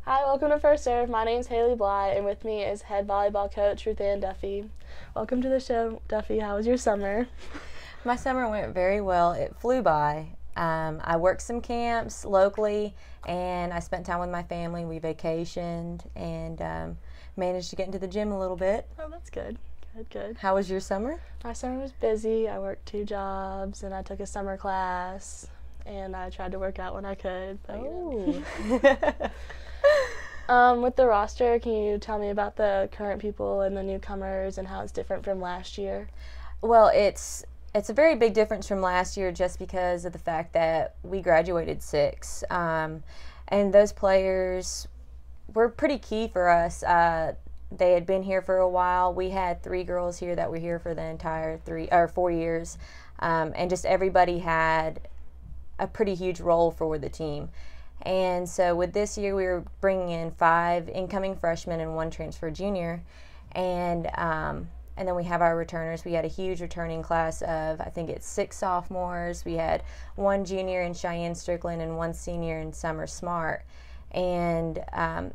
Hi, welcome to First Serve. My name's Halee Bly, and with me is head volleyball coach Ruthanne Duffy. Welcome to the show, Duffy. How was your summer? My summer went very well. It flew by. I worked some camps locally, and I spent time with my family. We vacationed and managed to get into the gym a little bit. Oh, that's good. Good. How was your summer? My summer was busy. I worked 2 jobs, and I took a summer class, and I tried to work out when I could. But, with the roster, can you tell me about the current people and the newcomers and how it's different from last year? Well, it's a very big difference from last year just because of the fact that we graduated 6. And those players were pretty key for us. They had been here for a while. We had 3 girls here that were here for the entire 4 years. And just everybody had a pretty huge role for the team. And so with this year, we were bringing in 5 incoming freshmen and 1 transfer junior. And then we have our returners. We had a huge returning class of, I think it's 6 sophomores. We had 1 junior in Cheyenne Strickland and 1 senior in Summer Smart. And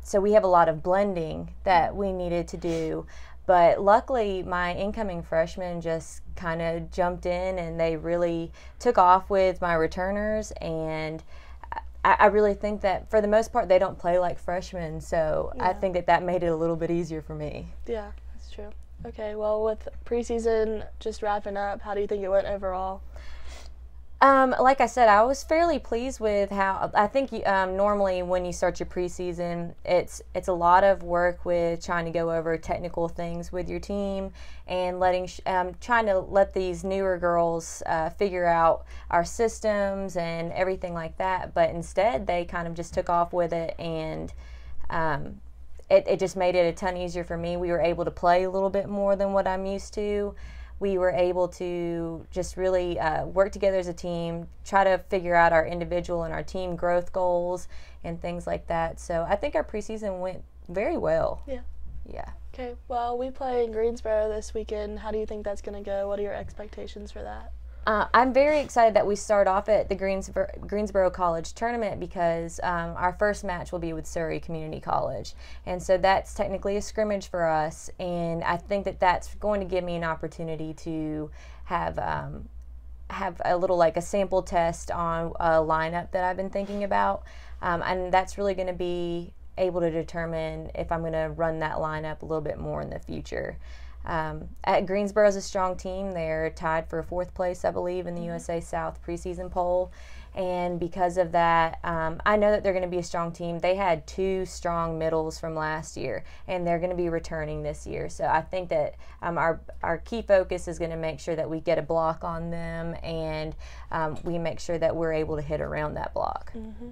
so we have a lot of blending that we needed to do. But luckily, my incoming freshmen just kind of jumped in, and they really took off with my returners. And I really think that for the most part, they don't play like freshmen. So I think that made it a little bit easier for me. Yeah, that's true. Okay, well, with preseason just wrapping up, how do you think it went overall? Like I said, I was fairly pleased with how, I think normally when you start your preseason, it's a lot of work with trying to go over technical things with your team and trying to let these newer girls figure out our systems and everything like that. But instead, they kind of just took off with it, and it just made it a ton easier for me. We were able to play a little bit more than what I'm used to. We were able to just really work together as a team, try to figure out our individual and our team growth goals and things like that. So I think our preseason went very well. Yeah. Okay, well, we play in Greensboro this weekend. How do you think that's going to go? What are your expectations for that? I'm very excited that we start off at the Greensboro College tournament because our first match will be with Surrey Community College. And so that's technically a scrimmage for us. And I think that that's going to give me an opportunity to have a little like a sample test on a lineup that I've been thinking about. And that's really going to be able to determine if I'm going to run that lineup a little bit more in the future. At Greensboro is a strong team. They're tied for 4th place, I believe, in the USA South preseason poll. And because of that, I know that they're going to be a strong team. They had 2 strong middles from last year, and they're going to be returning this year. So I think that our key focus is going to make sure that we get a block on them, and we make sure that we're able to hit around that block. Mm-hmm.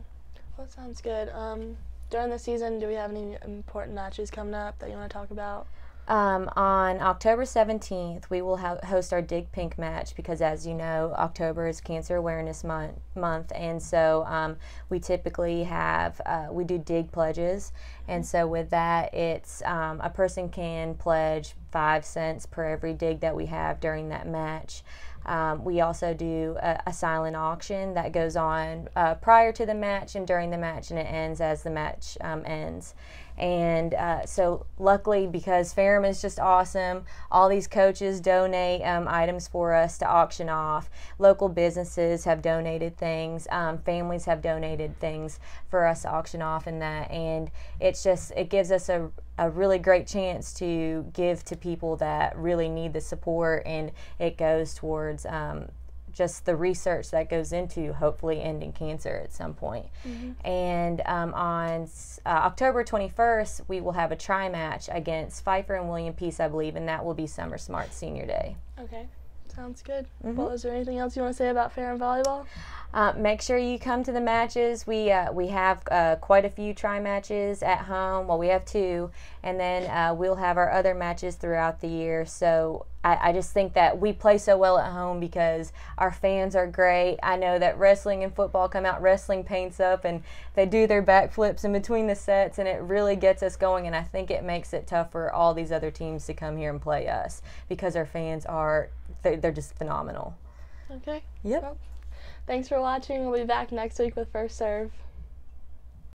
Well, that sounds good. During the season, do we have any important matches coming up that you want to talk about? On October 17th, we will host our Dig Pink match because, as you know, October is Cancer Awareness Month, and so we typically we do dig pledges, and so with that, it's a person can pledge 5 cents per every dig that we have during that match. We also do a silent auction that goes on prior to the match and during the match, and it ends as the match ends. And so luckily, because Ferrum is just awesome, all these coaches donate items for us to auction off. Local businesses have donated things. Families have donated things for us to auction off and that. And it gives us a really great chance to give to people that really need the support, and it goes towards just the research that goes into hopefully ending cancer at some point. Mm-hmm. And on October 21st, we will have a tri-match against Pfeiffer and William Peace, I believe, and that will be Summer Smart Senior Day. Okay, sounds good. Mm-hmm. Well, is there anything else you want to say about Ferrum Volleyball? Make sure you come to the matches. We have quite a few tri-matches at home. Well, we have 2, and then we'll have our other matches throughout the year. So I just think that we play so well at home because our fans are great. I know that wrestling and football come out, wrestling paints up, and they do their backflips in between the sets, and it really gets us going, and I think it makes it tough for all these other teams to come here and play us because our fans they're just phenomenal. Okay. Yep. Well, thanks for watching. We'll be back next week with First Serve.